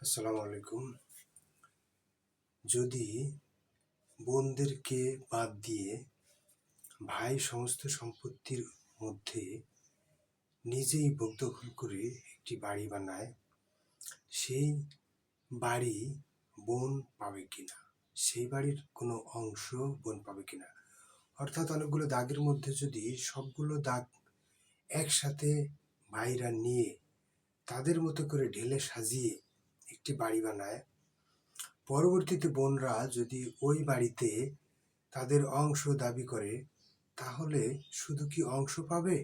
আসসালামু আলাইকুম। যদি বোনদেরকে বাদ দিয়ে ভাই সমস্ত সম্পত্তির মধ্যে নিজেই ভোগ দখল করে একটি বাড়ি বানায়, সেই বাড়ি বোন পাবে কিনা, সেই বাড়ির কোনো অংশ বোন পাবে কিনা। অর্থাৎ অনেকগুলো দাগের মধ্যে যদি সবগুলো দাগ একসাথে ভাইরা নিয়ে তাদের মতো করে ঢেলে সাজিয়ে একটি বাড়ি বানায়, পরবর্তীতে বোনরা যদি ওই বাড়িতে তাদের অংশ দাবি করে, তাহলে শুধু কি অংশ পাবে,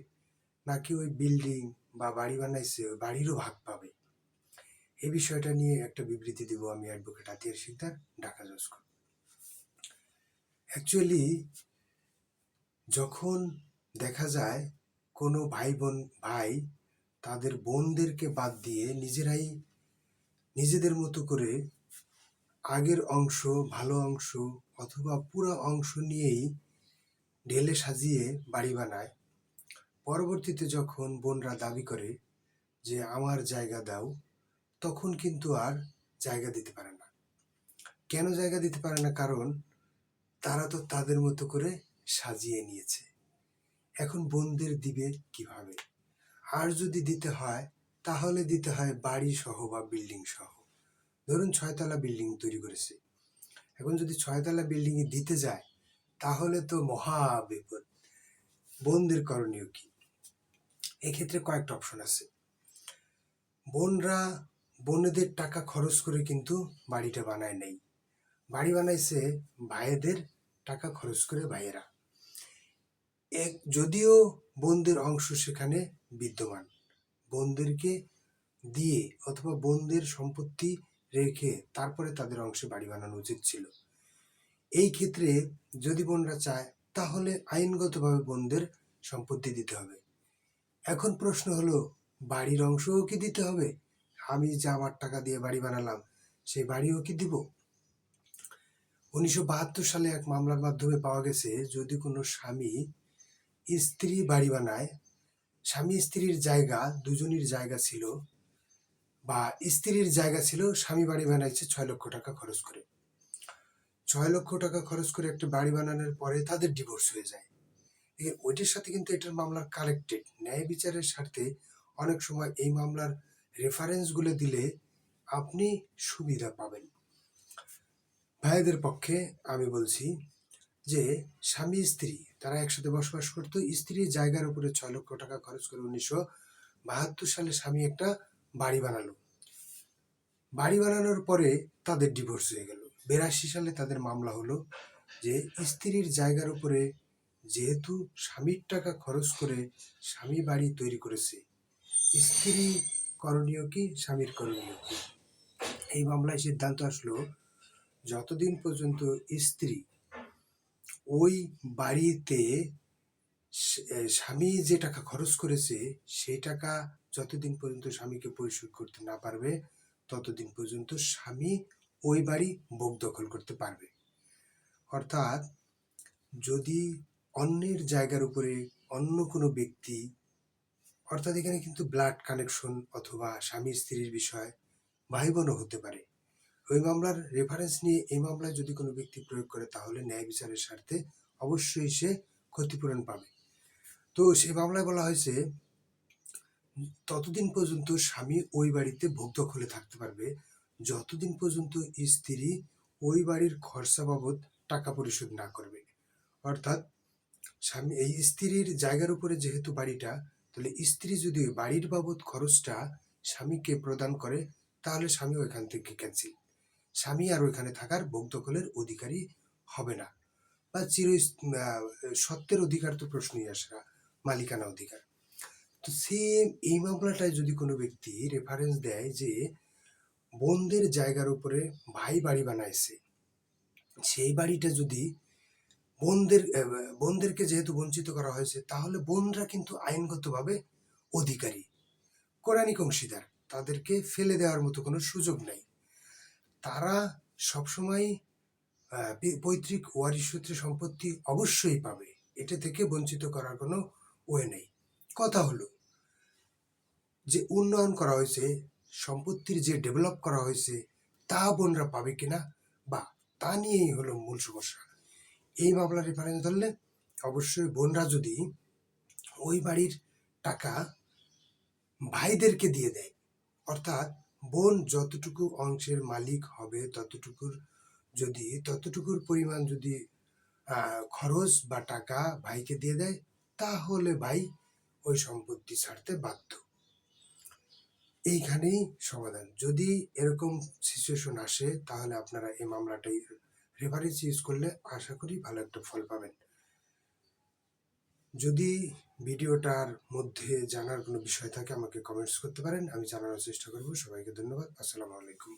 নাকি ওই বিল্ডিং বা বাড়ি বানাইছে ওই বাড়িরও ভাগ পাবে? এই বিষয়টা নিয়ে একটা বিবৃতি দেব আমি, অ্যাডভোকেট আতিয়ার শিকদার, ঢাকা জজ কোর্ট। অ্যাকচুয়ালি যখন দেখা যায় কোনো ভাই তাদের বোনদেরকে বাদ দিয়ে নিজেরাই নিজেদের মতো করে আগের অংশ, ভালো অংশ অথবা পুরো অংশ নিয়েই ঢেলে সাজিয়ে বাড়ি বানায়, পরবর্তীতে যখন বোনরা দাবি করে যে আমার জায়গা দাও, তখন কিন্তু আর জায়গা দিতে পারে না। কেন জায়গা দিতে পারে না? কারণ তারা তো তাদের মতো করে সাজিয়ে নিয়েছে। এখন বোনদের দিবে কিভাবে? আর যদি দিতে হয়, তাহলে দিতে হয় বাড়ি সহ বা বিল্ডিং সহ। ধরুন 6 তলা বিল্ডিং তৈরি করেছে, এখন যদি 6 তলা বিল্ডিংয়ে দিতে যায়, তাহলে তো মহা বিপদ। বোনদের করণীয় কি? এক্ষেত্রে কয়েকটা অপশন আছে। বোনেদের টাকা খরচ করে কিন্তু বাড়িটা বানায় নাই, বাড়ি বানাইছে ভাইয়েদের টাকা খরচ করে ভাইয়েরা। যদিও বোনদের অংশ সেখানে বিদ্যমান, বোনদেরকে দিয়ে অথবা বোনদের সম্পত্তি রেখে তারপরে তাদের অংশে বাড়ি বানানো উচিত ছিল। এই ক্ষেত্রে যদি বোনরা চায়, তাহলে আইনগতভাবে বোনদের সম্পত্তি দিতে হবে। এখন প্রশ্ন হলো, বাড়ির অংশও কি দিতে হবে? আমি যে আমার টাকা দিয়ে বাড়ি বানালাম, সেই বাড়িও কি দিব? 1972 সালে এক মামলার মাধ্যমে পাওয়া গেছে, যদি কোনো স্বামী স্ত্রী বাড়ি বানায়, স্বামী স্ত্রীর জায়গা দুজনের জায়গা ছিল, বা স্ত্রীর জায়গা ছিল, স্বামী বাড়ি বানাইছে 6 লক্ষ টাকা খরচ করে। 6 লক্ষ টাকা খরচ করে একটা বাড়ি বানানোর পরে তাদের ডিভোর্স হয়ে যায়। ওইটার সাথে কিন্তু এটার মামলার কানেক্টেড। ন্যায় বিচারের স্বার্থে অনেক সময় এই মামলার রেফারেন্সগুলো দিলে আপনি সুবিধা পাবেন। ভাইদের পক্ষে আমি বলছি যে স্বামী স্ত্রী তারা একসাথে বসবাস করতো, স্ত্রীর জায়গার উপরে 6 লক্ষ টাকা খরচ করে 1972 সালে স্বামী একটা বাড়ি বানালো। বাড়ি বানানোর পরে তাদের ডিভোর্স হয়ে গেল। 82 সালে তাদের মামলা হলো যে স্ত্রীর জায়গার উপরে যেহেতু স্বামীর টাকা খরচ করে স্বামী বাড়ি তৈরি করেছে, স্ত্রী করণীয় কি, স্বামীর করণীয় কি? এই মামলায় সিদ্ধান্ত আসলো, যতদিন পর্যন্ত স্ত্রী ওই বাড়িতে স্বামী যে টাকা খরচ করেছে সেই টাকা যতদিন পর্যন্ত স্বামীকে পরিশোধ করতে না পারবে, ততদিন পর্যন্ত স্বামী ওই বাড়ি ভোগ দখল করতে পারবে। অর্থাৎ যদি অন্যের জায়গার উপরে অন্য কোনো ব্যক্তি, অর্থাৎ এখানে কিন্তু ব্লাড কানেকশন অথবা স্বামী স্ত্রীর বিষয়, ভাই বোনও হতে পারে, ওই মামলার রেফারেন্স নিয়ে এই মামলায় যদি কোনো ব্যক্তি প্রয়োগ করে, তাহলে ন্যায় বিচারের স্বার্থে অবশ্যই সে ক্ষতিপূরণ পাবে। তো সেই মামলায় বলা হয়েছে, ততদিন পর্যন্ত স্বামী ওই বাড়িতে ভোগ দখলে থাকতে পারবে যতদিন পর্যন্ত স্ত্রী ওই বাড়ির খরচা বাবদ টাকা পরিশোধ না করবে। অর্থাৎ স্বামী এই স্ত্রীর জায়গার উপরে যেহেতু বাড়িটা, তাহলে স্ত্রী যদি বাড়ির বাবদ খরচটা স্বামীকে প্রদান করে, তাহলে স্বামী ওইখান থেকে ক্যান্সেল, স্বামী আর ওইখানে থাকার ভোগ দখলের অধিকারী হবে না, বা সত্ত্বের অধিকার তো প্রশ্নই আসে না, মালিকানা অধিকার। তো সেম এই মামলাটায় যদি কোনো ব্যক্তি রেফারেন্স দেয় যে বোনদের জায়গার উপরে ভাই বাড়ি বানাইছে, সেই বাড়িটা যদি বোনদেরকে যেহেতু বঞ্চিত করা হয়েছে, তাহলে বোনরা কিন্তু আইনগতভাবে অধিকারী, কোরআনিক অংশীদার, তাদেরকে ফেলে দেওয়ার মতো কোনো সুযোগ নাই। তারা সবসময় পৈতৃক ওয়ারিশ সূত্রে সম্পত্তি অবশ্যই পাবে, এটা থেকে বঞ্চিত করার কোনো ওয়ে নেই। কথা হলো যে উন্নয়ন করা হয়েছে সম্পত্তির যে ডেভেলপ করা হয়েছে তা বোনরা পাবে কিনা, বা তা নিয়েই হলো মূল সমস্যা। এই মামলার রেফারেন্স ধরলে অবশ্যই বোনরা যদি ওই বাড়ির টাকা ভাইদেরকে দিয়ে দেয়, অর্থাৎ বোন যতটুকু অংশের মালিক হবে ততটুকুর পরিমাণ যদি খরচ বা টাকা ভাইকে দিয়ে দেয়, তাহলে ভাই ওই সম্পত্তি ছাড়তে বাধ্য। এইখানেই সমাধান। যদি এরকম সিচুয়েশন আসে তাহলে আপনারা এই মামলাটাই রেফারেন্স ইউজ করলে আশা করি ভালো একটা ফল পাবেন। যদি ভিডিওটার মধ্যে জানার কোনো বিষয় থাকে আমাকে কমেন্টস করতে পারেন, আমি জানানোর চেষ্টা করব। সবাইকে ধন্যবাদ। আসসালামু আলাইকুম।